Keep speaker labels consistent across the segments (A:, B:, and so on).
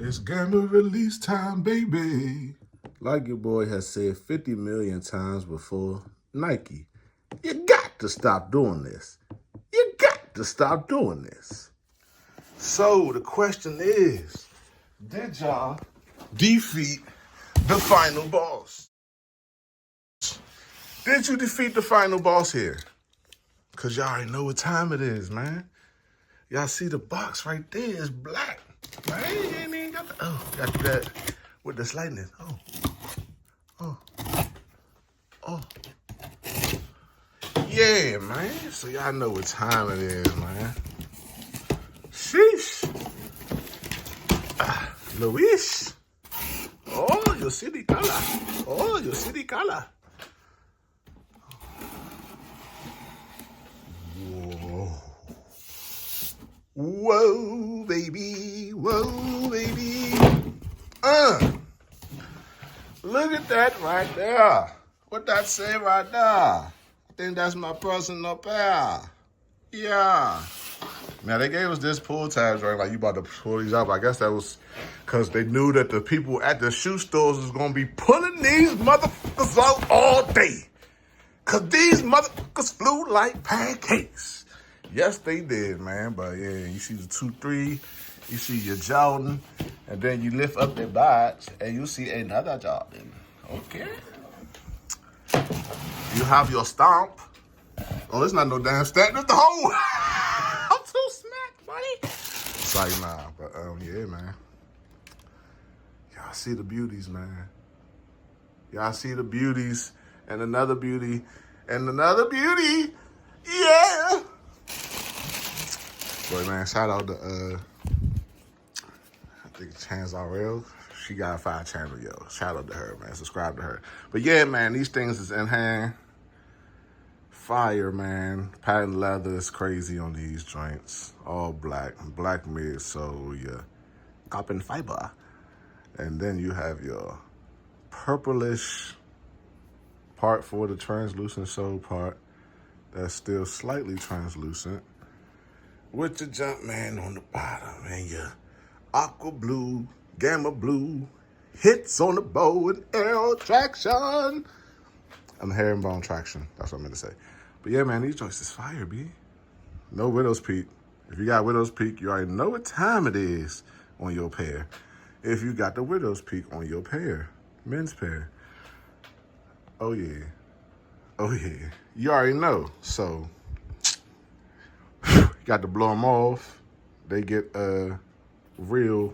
A: It's gamma release time, baby. Like your boy has said 50 million times before, Nike, you got to stop doing this. You got to stop doing this. So the question is, did y'all defeat the final boss? Did you defeat the final boss here? Because y'all already know what time it is, man. Y'all see the box right there is black. Man, you ain't even got the, got that with the lightning. Oh. Yeah, man. So y'all know what time it is, man. Sheesh. Luis. Oh, your city color. Oh, your city color. Whoa. Whoa, baby. Whoa, baby. Look at that right there. What that say right there? I think that's my personal pair. Yeah. Now, they gave us this pull tabs, right? Like, you about to pull these up. I guess that was because they knew that the people at the shoe stores was going to be pulling these motherfuckers out all day. Because these motherfuckers flew like pancakes. Yes, they did, man. But, yeah, you see the 2-3. You see your Jordan. And then you lift up their badge, and you see another Jordan. Okay? You have your stomp. Oh, it's not no damn stamp. It's the whole... I'm too smacked, buddy. It's like, nah. But, yeah, man. Y'all see the beauties, man. Y'all see the beauties. And another beauty. And another beauty. Yeah. But, man, shout out to, I think Chance RL. She got a 5 channel, yo. Shout out to her, man. Subscribe to her. But, yeah, man, these things is in hand. Fire, man. Patent leather is crazy on these joints. All black. Black midsole, your carbon fiber. And then you have your purplish part for the translucent sole part. That's still slightly translucent. With your Jumpman on the bottom. And your aqua blue, gamma blue, hits on the bow and air traction. And herringbone traction. That's what I meant to say. But yeah, man, these joints is fire, B. No Widow's Peak. If you got Widow's Peak, you already know what time it is on your pair. If you got the Widow's Peak on your pair, men's pair. Oh, yeah. Oh, yeah. You already know. So, you got to blow them off. They get real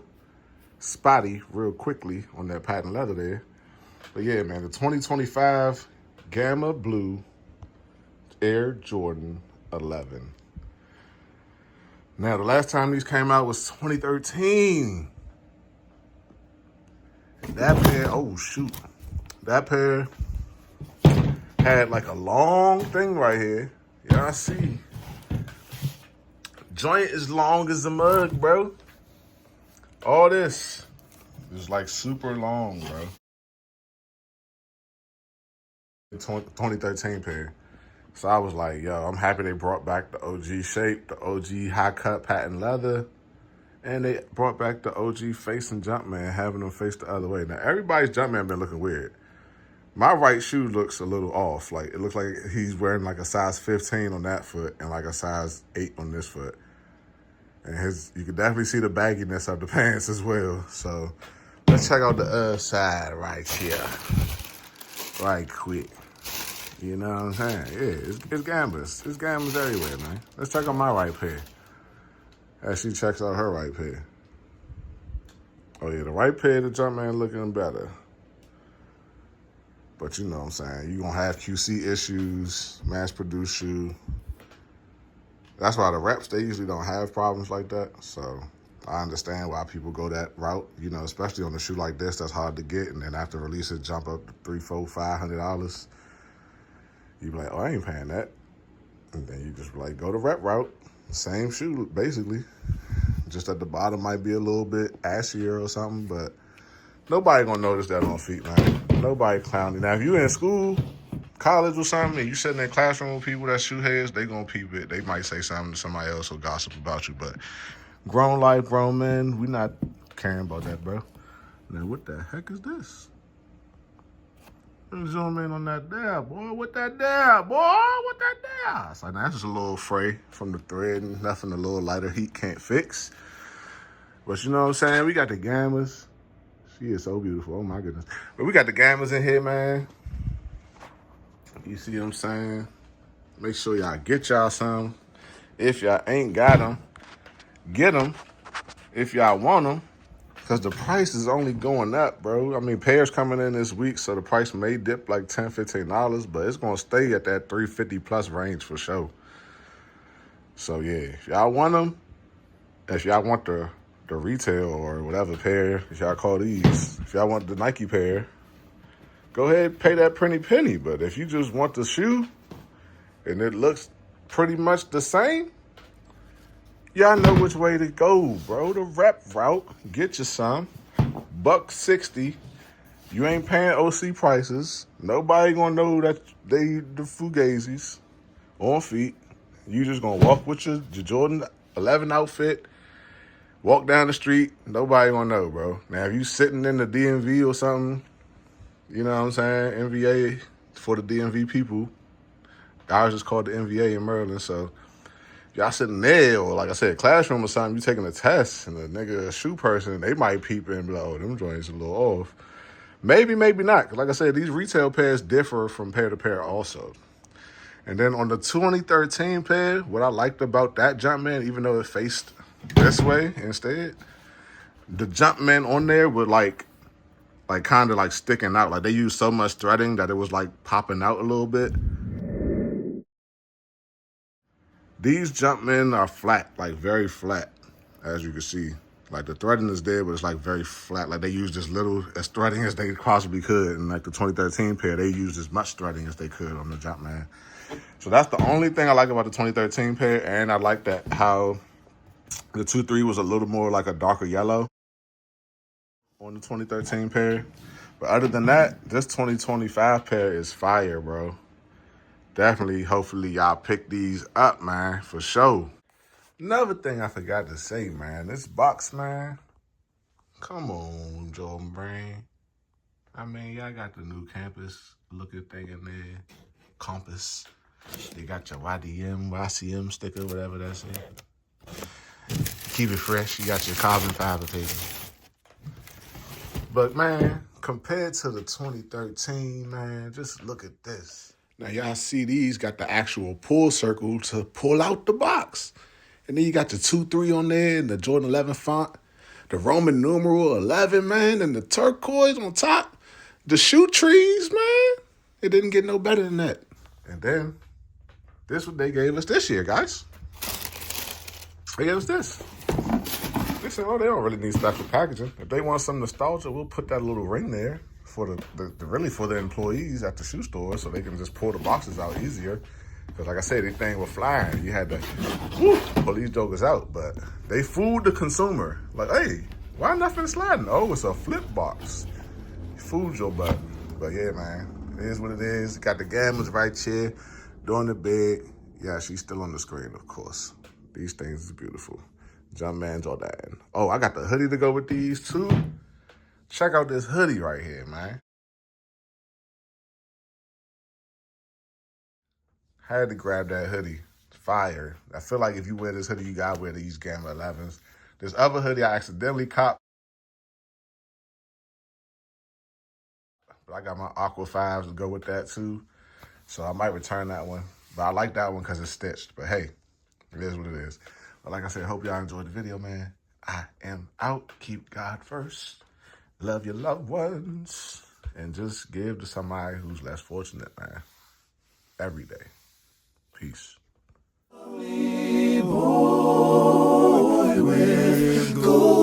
A: spotty real quickly on that patent leather there. But yeah, man, the 2025 Gamma Blue Air Jordan 11. Now, the last time these came out was 2013. That pair, oh shoot. That pair had like a long thing right here. Y'all see. Joint as long as the mug, bro. All this is like super long, bro. 2013 pair. So I was like, yo, I'm happy they brought back the OG shape, the OG high cut patent leather, and they brought back the OG face and Jumpman, having them face the other way. Now, everybody's Jumpman been looking weird. My right shoe looks a little off. Like, it looks like he's wearing like a size 15 on that foot and like a size 8 on this foot. And you can definitely see the bagginess of the pants as well. So let's check out the other side right here. Right quick. You know what I'm saying? Yeah, it's gambas. It's gambas everywhere, man. Let's check out my right pair. As she checks out her right pair. Oh, yeah, the right pair, the Jumpman looking better. But you know what I'm saying. You're going to have QC issues, mass-produced shoe. That's why the reps, they usually don't have problems like that. So I understand why people go that route, you know, especially on a shoe like this that's hard to get. And then after release it, jump up to $300, $400, $500. You be like, oh, I ain't paying that. And then you just be like, go the rep route. Same shoe, basically. Just at the bottom might be a little bit ashier or something, but nobody gonna notice that on feet, man. Nobody clowning. Now, if you in school, college or something, and you sitting in a classroom with people that shoe heads, they gonna peep it. They might say something to somebody else or gossip about you, but grown life, grown men, we not caring about that, bro. Now, what the heck is this? Zoom in on that there, boy. What that there, boy? What that there? So now that's just a little fray from the thread and nothing a little lighter heat can't fix. But you know what I'm saying? We got the gammas. She is so beautiful. Oh, my goodness. But we got the gammas in here, man. You see what I'm saying? Make sure y'all get y'all some. If y'all ain't got them, get them. If y'all want them. Because the price is only going up, bro. I mean, pairs coming in this week, so the price may dip like $10, $15, but it's going to stay at that $350 plus range for sure. So, yeah, if y'all want them, if y'all want the retail or whatever pair, if y'all call these, if y'all want the Nike pair, go ahead and pay that pretty penny. But if you just want the shoe and it looks pretty much the same, y'all know which way to go, bro. The rep route. Get you some. $160. You ain't paying OC prices. Nobody gonna know that they the Fugazis on feet. You just gonna walk with your Jordan 11 outfit, walk down the street. Nobody gonna know, bro. Now, if you sitting in the DMV or something, you know what I'm saying? NVA for the DMV people. Ours is called the NVA in Maryland, so y'all sitting there, or like I said, classroom or something, you taking a test, and a nigga, a shoe person, they might peep in and be like, oh, them joints a little off. Maybe, maybe not. Like I said, these retail pairs differ from pair to pair also. And then on the 2013 pair, what I liked about that Jumpman, even though it faced this way instead, the Jumpman on there were like kind of like sticking out. Like they used so much threading that it was like popping out a little bit. These Jumpmen are flat, like very flat, as you can see. Like the threading is there, but it's like very flat. Like they used as little as threading as they possibly could. And like the 2013 pair, they used as much threading as they could on the Jumpman. So that's the only thing I like about the 2013 pair. And I like that how the 2.3 was a little more like a darker yellow on the 2013 pair. But other than that, this 2025 pair is fire, bro. Definitely, hopefully, y'all pick these up, man, for sure. Another thing I forgot to say, man, this box, man. Come on, Jordan Brand. I mean, y'all got the new campus looking thing in there. Compass. They got your YDM, YCM sticker, whatever that's it. Keep it fresh. You got your carbon fiber paper. But, man, compared to the 2013, man, just look at this. Now, y'all see these got the actual pull circle to pull out the box. And then you got the 2.3 on there and the Jordan 11 font. The Roman numeral 11, man, and the turquoise on top. The shoe trees, man. It didn't get no better than that. And then, this is what they gave us this year, guys. They gave us this. They said, oh, they don't really need special packaging. If they want some nostalgia, we'll put that little ring there for really for the employees at the shoe store so they can just pull the boxes out easier. Because like I said, this thing was flying. You had to pull these jokers out. But they fooled the consumer. Like, hey, why nothing sliding? Oh, it's a flip box. You fooled your butt. But yeah, man, it is what it is. Got the gammas right here, doing the big. Yeah, she's still on the screen, of course. These things is beautiful. Jumpman Jordan. Oh, I got the hoodie to go with these too. Check out this hoodie right here, man. Had to grab that hoodie. Fire. I feel like if you wear this hoodie, you gotta wear these Gamma 11s. This other hoodie I accidentally copped. But I got my Aqua 5s to go with that too. So I might return that one. But I like that one because it's stitched. But hey, it is what it is. But like I said, hope y'all enjoyed the video, man. I am out. Keep God first. Love your loved ones. And just give to somebody who's less fortunate, man. Every day. Peace. Boy with gold.